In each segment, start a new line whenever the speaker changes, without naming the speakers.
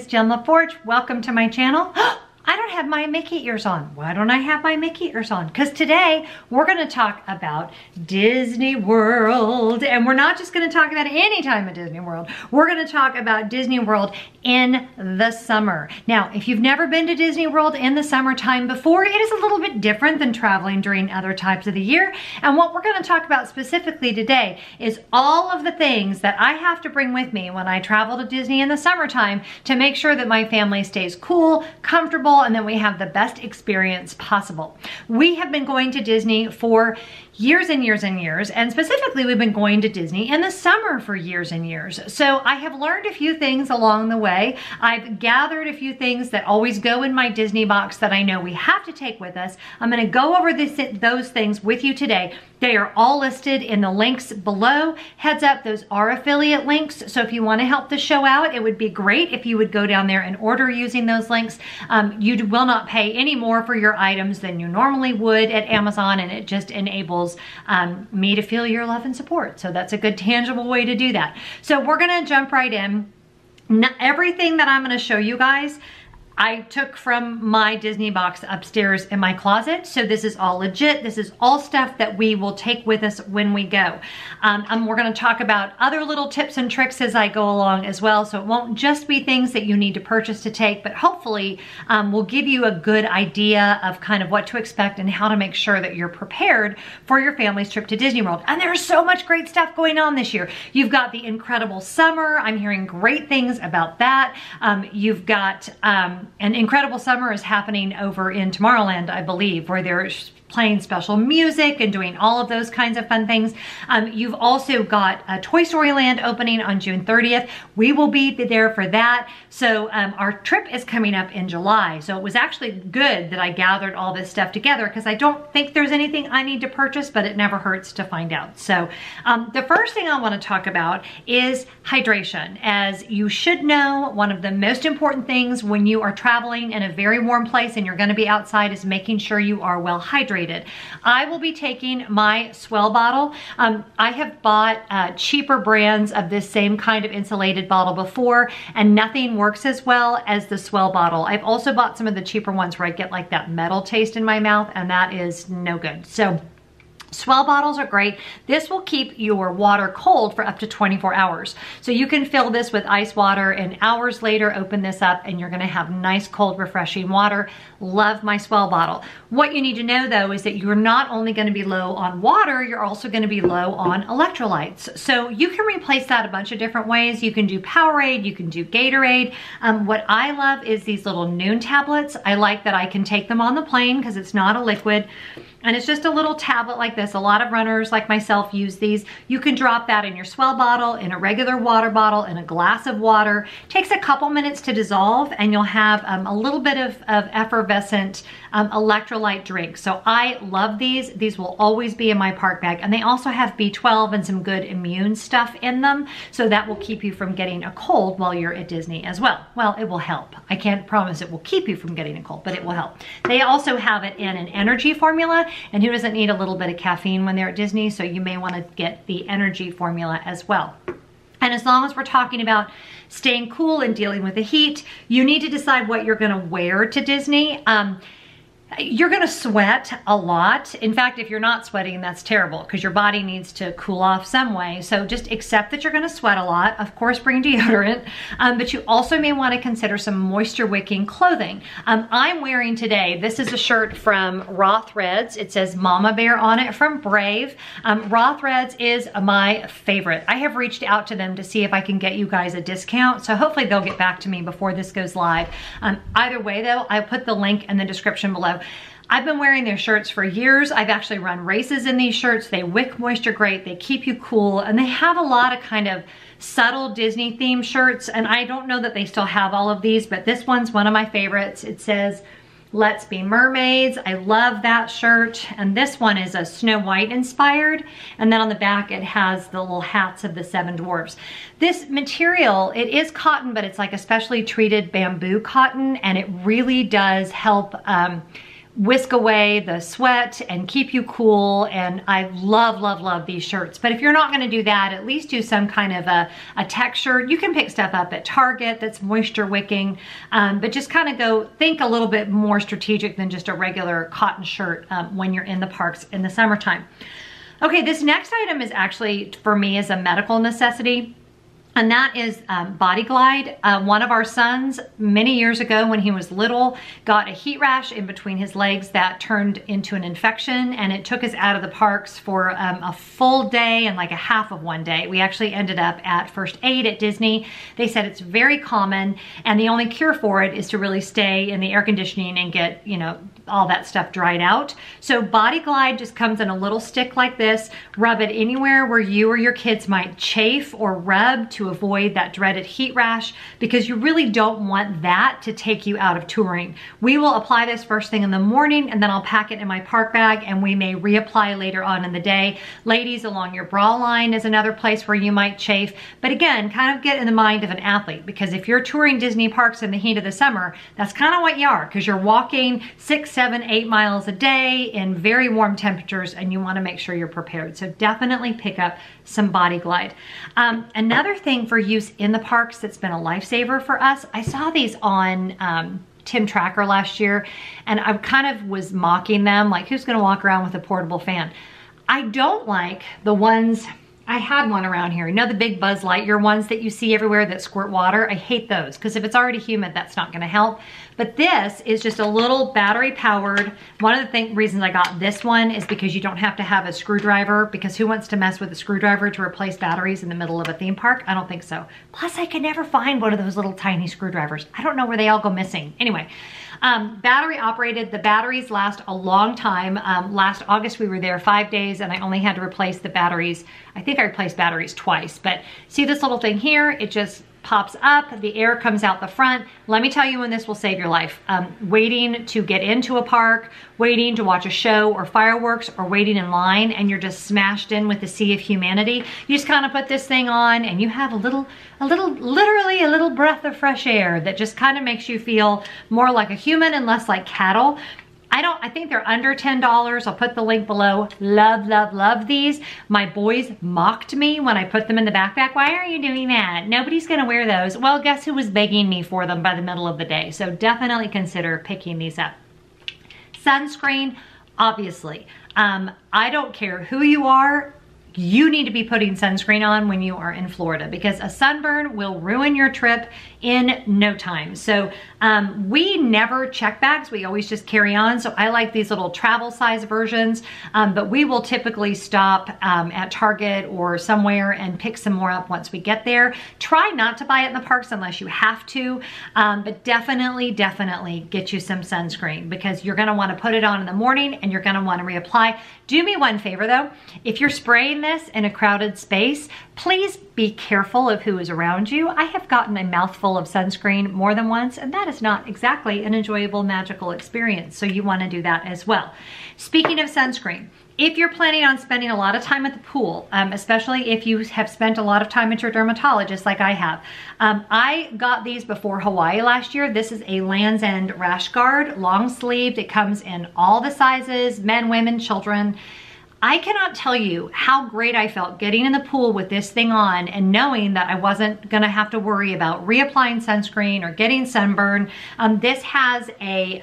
it's Jen Lefforge. Welcome to my channel. I don't have my Mickey ears on. Why don't I have my Mickey ears on? Because today we're going to talk about Disney World. And we're not just going to talk about any time at Disney World. We're going to talk about Disney World in the summer. Now, if you've never been to Disney World in the summertime before, it is a little bit different than traveling during other times of the year. And what we're going to talk about specifically today is all of the things that I have to bring with me when I travel to Disney in the summertime to make sure that my family stays cool, comfortable, and then we have the best experience possible. We have been going to Disney for years and years and years, and specifically we've been going to Disney in the summer for years and years. So I have learned a few things along the way. I've gathered a few things that always go in my Disney box that I know we have to take with us. I'm going to go over those things with you today. They are all listed in the links below. Heads up, those are affiliate links. So if you want to help the show out, it would be great if you would go down there and order using those links. You will not pay any more for your items than you normally would at Amazon, and it just enables me to feel your love and support. So that's a good tangible way to do that. So we're going to jump right in. Everything that I'm going to show you guys, I took from my Disney box upstairs in my closet. So this is all legit. This is all stuff that we will take with us when we go. We're going to talk about other little tips and tricks as I go along as well. So it won't just be things that you need to purchase to take, but hopefully we'll give you a good idea of kind of what to expect and how to make sure that you're prepared for your family's trip to Disney World. And there's so much great stuff going on this year. You've got the incredible summer. I'm hearing great things about that. You've got an incredible summer is happening over in Tomorrowland, I believe, where there's playing special music and doing all of those kinds of fun things. You've also got a Toy Story Land opening on June 30th. We will be there for that. So our trip is coming up in July. So it was actually good that I gathered all this stuff together because I don't think there's anything I need to purchase, but it never hurts to find out. So the first thing I want to talk about is hydration. As you should know, one of the most important things when you are traveling in a very warm place and you're going to be outside is making sure you are well hydrated. I will be taking my Swell bottle. I have bought cheaper brands of this same kind of insulated bottle before, and nothing works as well as the Swell bottle. I've also bought some of the cheaper ones where I get like that metal taste in my mouth, and that is no good. So Swell bottles are great. This will keep your water cold for up to 24 hours. So you can fill this with ice water and hours later open this up and you're gonna have nice, cold, refreshing water. Love my Swell bottle. What you need to know though is that you're not only gonna be low on water, you're also gonna be low on electrolytes. So you can replace that a bunch of different ways. You can do Powerade, you can do Gatorade. What I love is these little Noon tablets. I like that I can take them on the plane because it's not a liquid. And it's just a little tablet like this. A lot of runners like myself use these. You can drop that in your Swell bottle, in a regular water bottle, in a glass of water. Takes a couple minutes to dissolve and you'll have a little bit of effervescent electrolyte drink. So I love these. These will always be in my park bag. And they also have B12 and some good immune stuff in them. So that will keep you from getting a cold while you're at Disney as well. Well, it will help. I can't promise it will keep you from getting a cold, but it will help. They also have it in an energy formula. And who doesn't need a little bit of caffeine when they're at Disney? So you may want to get the energy formula as well. And as long as we're talking about staying cool and dealing with the heat, you need to decide what you're going to wear to Disney. You're gonna sweat a lot. In fact, if you're not sweating, that's terrible because your body needs to cool off some way. So just accept that you're gonna sweat a lot. Of course, bring deodorant, but you also may wanna consider some moisture wicking clothing. I'm wearing today, this is a shirt from Raw Threads. It says Mama Bear on it from Brave. Raw Threads is my favorite. I have reached out to them to see if I can get you guys a discount. So hopefully they'll get back to me before this goes live. Either way though, I put the link in the description below. I've been wearing their shirts for years. I've actually run races in these shirts. They wick moisture great, they keep you cool, and they have a lot of kind of subtle Disney themed shirts, and I don't know that they still have all of these, but this one's one of my favorites. It says, "Let's be mermaids." I love that shirt. And this one is a Snow White inspired. And then on the back, it has the little hats of the 7 dwarfs. This material, it is cotton, but it's like a specially treated bamboo cotton. And it really does help whisk away the sweat and keep you cool. And I love, love, love these shirts. But if you're not gonna do that, at least do some kind of a tech shirt. You can pick stuff up at Target that's moisture wicking, but just kind of think a little bit more strategic than just a regular cotton shirt when you're in the parks in the summertime. Okay, this next item is actually, for me, is a medical necessity. And that is Body Glide. One of our sons, many years ago when he was little, got a heat rash in between his legs that turned into an infection, and it took us out of the parks for a full day and like a half of one day. We actually ended up at First Aid at Disney. They said it's very common, and the only cure for it is to really stay in the air conditioning and get, you know, all that stuff dried out. So Body Glide just comes in a little stick like this. Rub it anywhere where you or your kids might chafe or rub to avoid that dreaded heat rash, because you really don't want that to take you out of touring. We will apply this first thing in the morning, and then I'll pack it in my park bag, and we may reapply later on in the day. Ladies, along your bra line is another place where you might chafe. But again, kind of get in the mind of an athlete, because if you're touring Disney parks in the heat of the summer, that's kind of what you are, because you're walking 6, 7, 8 miles a day in very warm temperatures, and you want to make sure you're prepared. So definitely pick up some Body Glide. Another thing for use in the parks that's been a lifesaver for us, I saw these on Tim Tracker last year, and I kind of was mocking them, like, who's gonna walk around with a portable fan? I don't like the ones, I had one around here, you know, the big Buzz Lightyear ones that you see everywhere that squirt water. I hate those, because if it's already humid, that's not gonna help. But this is just a little battery powered. One of the reasons I got this one is because you don't have to have a screwdriver, because who wants to mess with a screwdriver to replace batteries in the middle of a theme park? I don't think so. Plus, I could never find one of those little tiny screwdrivers. I don't know where they all go missing. Anyway, battery operated. The batteries last a long time. Last August we were there 5 days, and I only had to replace the batteries. I think I replaced batteries twice, but see this little thing here? It just pops up, the air comes out the front. Let me tell you when this will save your life. Waiting to get into a park, waiting to watch a show or fireworks, or waiting in line, and you're just smashed in with the sea of humanity. You just kind of put this thing on, and you have literally a little breath of fresh air that just kind of makes you feel more like a human and less like cattle. I think they're under $10. I'll put the link below. Love, love, love these. My boys mocked me when I put them in the backpack. Why are you doing that? Nobody's gonna wear those. Well, guess who was begging me for them by the middle of the day? So definitely consider picking these up. Sunscreen, obviously. I don't care who you are. You need to be putting sunscreen on when you are in Florida, because a sunburn will ruin your trip in no time. So we never check bags. We always just carry on. So I like these little travel size versions, but we will typically stop at Target or somewhere and pick some more up once we get there. Try not to buy it in the parks unless you have to, but definitely get you some sunscreen, because you're gonna wanna put it on in the morning and you're gonna wanna reapply. Do me one favor though, if you're spraying this in a crowded space, please be careful of who is around you. I have gotten a mouthful of sunscreen more than once, and that is not exactly an enjoyable, magical experience. So you want to do that as well. Speaking of sunscreen, if you're planning on spending a lot of time at the pool, especially if you have spent a lot of time at your dermatologist like I have, I got these before Hawaii last year. This is a Land's End rash guard, long sleeved. It comes in all the sizes, men, women, children. I cannot tell you how great I felt getting in the pool with this thing on and knowing that I wasn't gonna have to worry about reapplying sunscreen or getting sunburn. This has a,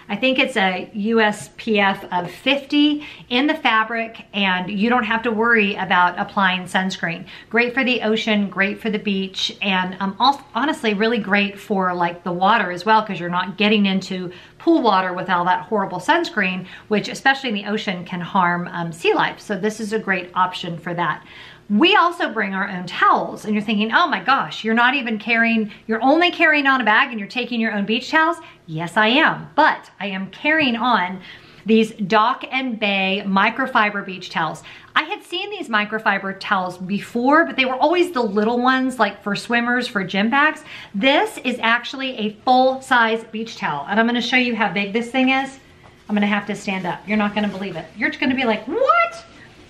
I think it's a USPF of 50 in the fabric, and you don't have to worry about applying sunscreen. Great for the ocean, great for the beach, and also, honestly really great for like the water as well, because you're not getting into pool water with all that horrible sunscreen, which especially in the ocean can harm sea life. So this is a great option for that. We also bring our own towels, and you're thinking, oh my gosh, you're not even carrying, you're only carrying on a bag and you're taking your own beach towels? Yes, I am, but I am carrying on these Dock and Bay microfiber beach towels. I had seen these microfiber towels before, but they were always the little ones, like for swimmers, for gym bags. This is actually a full-size beach towel, and I'm gonna show you how big this thing is. I'm gonna have to stand up. You're not gonna believe it. You're just gonna be like, what?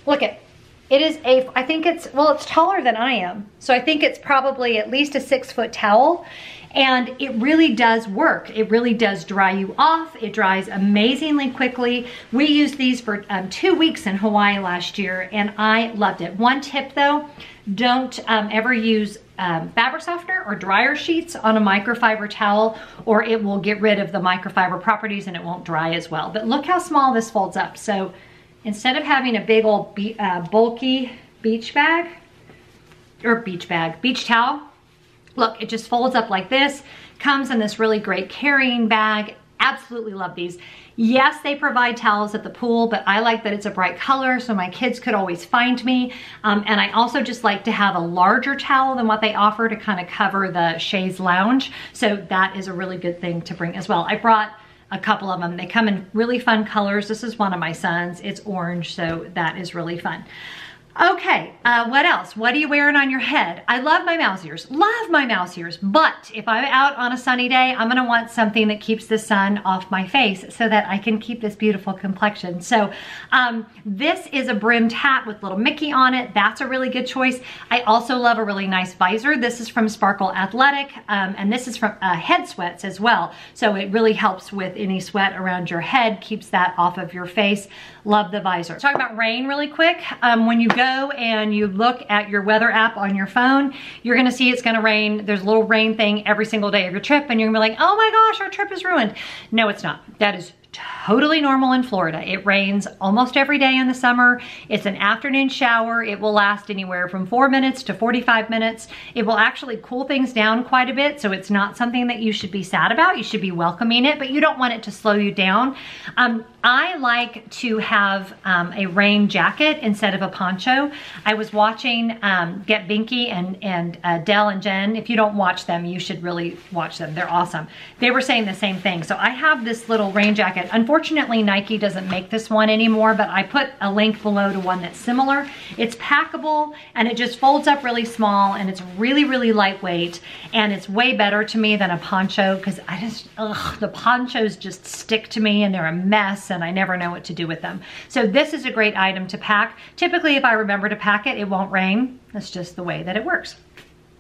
Look at, It is I think it's, well, it's taller than I am. So I think it's probably at least a 6-foot towel. And it really does work. It really does dry you off. It dries amazingly quickly. We used these for 2 weeks in Hawaii last year and I loved it. One tip though, don't ever use fabric softener or dryer sheets on a microfiber towel, or it will get rid of the microfiber properties and it won't dry as well. But look how small this folds up. So instead of having a big old bulky beach towel, look, it just folds up like this, comes in this really great carrying bag. Absolutely love these. Yes, they provide towels at the pool, but I like that it's a bright color so my kids could always find me. And I also just like to have a larger towel than what they offer to kind of cover the chaise lounge. So that is a really good thing to bring as well. I brought a couple of them. They come in really fun colors. This is one of my sons. It's orange, so that is really fun. Okay, what else? What are you wearing on your head? I love my mouse ears, but if I'm out on a sunny day, I'm gonna want something that keeps the sun off my face so that I can keep this beautiful complexion. So this is a brimmed hat with little Mickey on it. That's a really good choice. I also love a really nice visor. This is from Sparkle Athletic, and this is from Head Sweats as well. So it really helps with any sweat around your head, keeps that off of your face. Love the visor. Talk about rain really quick. When you go and you look at your weather app on your phone, you're gonna see it's gonna rain. There's a little rain thing every single day of your trip and you're gonna be like, oh my gosh, our trip is ruined. No, it's not. That is totally normal in Florida. It rains almost every day in the summer. It's an afternoon shower. It will last anywhere from 4 minutes to 45 minutes. It will actually cool things down quite a bit, so it's not something that you should be sad about. You should be welcoming it, but you don't want it to slow you down. I like to have a rain jacket instead of a poncho. I was watching Get Binky and Dell and Jen. If you don't watch them, you should really watch them. They're awesome. They were saying the same thing. So I have this little rain jacket. Unfortunately, Nike doesn't make this one anymore, but I put a link below to one that's similar. It's packable and it just folds up really small and it's really, really lightweight. And it's way better to me than a poncho because the ponchos just stick to me and they're a mess and I never know what to do with them. So this is a great item to pack. Typically, if I remember to pack it, it won't rain. That's just the way that it works.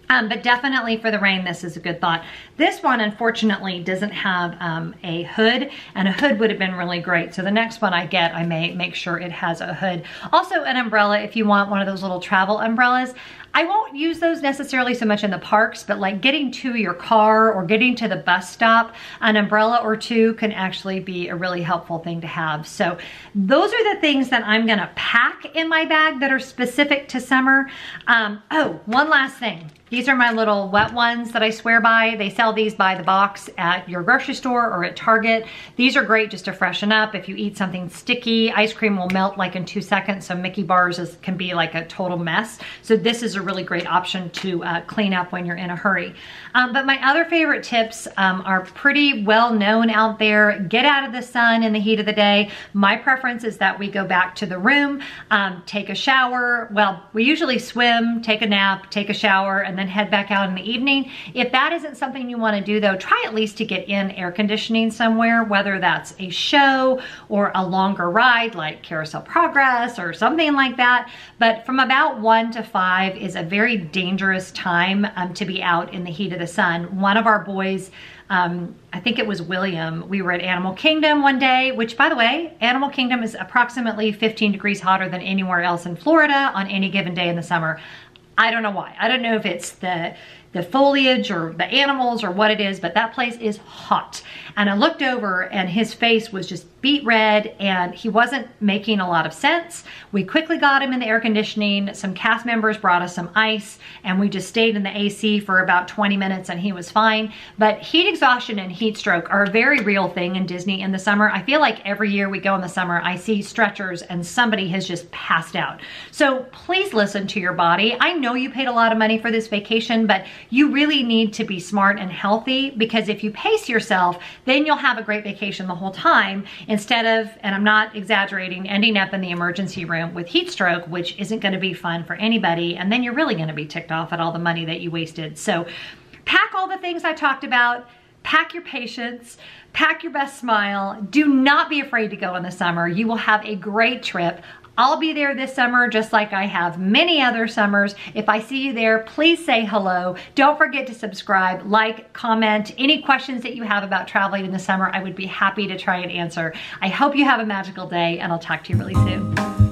But definitely for the rain, this is a good thought. This one, unfortunately, doesn't have a hood, and a hood would have been really great. So the next one I get, I may make sure it has a hood. Also an umbrella, if you want one of those little travel umbrellas. I won't use those necessarily so much in the parks, but like getting to your car or getting to the bus stop, an umbrella or two can actually be a really helpful thing to have. So those are the things that I'm gonna pack in my bag that are specific to summer. Oh, one last thing. These are my little wet ones that I swear by. They sell these by the box at your grocery store or at Target. These are great just to freshen up. If you eat something sticky, ice cream will melt like in 2 seconds. So Mickey bars can be like a total mess. So this is a really great option to clean up when you're in a hurry. But my other favorite tips are pretty well known out there. Get out of the sun in the heat of the day. My preference is that we go back to the room, take a shower. Well, we usually swim, take a nap, take a shower, and then head back out in the evening. If that isn't something you want to do though, try at least to get in air conditioning somewhere, whether that's a show or a longer ride like Carousel Progress or something like that. But from about 1 to 5 is a very dangerous time to be out in the heat of the sun. One of our boys, I think it was William, we were at Animal Kingdom one day, which by the way, Animal Kingdom is approximately 15 degrees hotter than anywhere else in Florida on any given day in the summer. I don't know why. I don't know if it's the foliage or the animals or what it is, but that place is hot. And I looked over and his face was just beet red and he wasn't making a lot of sense. We quickly got him in the air conditioning. Some cast members brought us some ice and we just stayed in the AC for about 20 minutes and he was fine. But heat exhaustion and heat stroke are a very real thing in Disney in the summer. I feel like every year we go in the summer, I see stretchers and somebody has just passed out. So please listen to your body. I know you paid a lot of money for this vacation, but you really need to be smart and healthy because if you pace yourself, then you'll have a great vacation the whole time instead of, and I'm not exaggerating, ending up in the emergency room with heat stroke, which isn't going to be fun for anybody. And then you're really going to be ticked off at all the money that you wasted. So pack all the things I talked about. Pack your patience, pack your best smile. Do not be afraid to go in the summer. You will have a great trip. I'll be there this summer just like I have many other summers. If I see you there, please say hello. Don't forget to subscribe, like, comment. Any questions that you have about traveling in the summer, I would be happy to try and answer. I hope you have a magical day, and I'll talk to you really soon.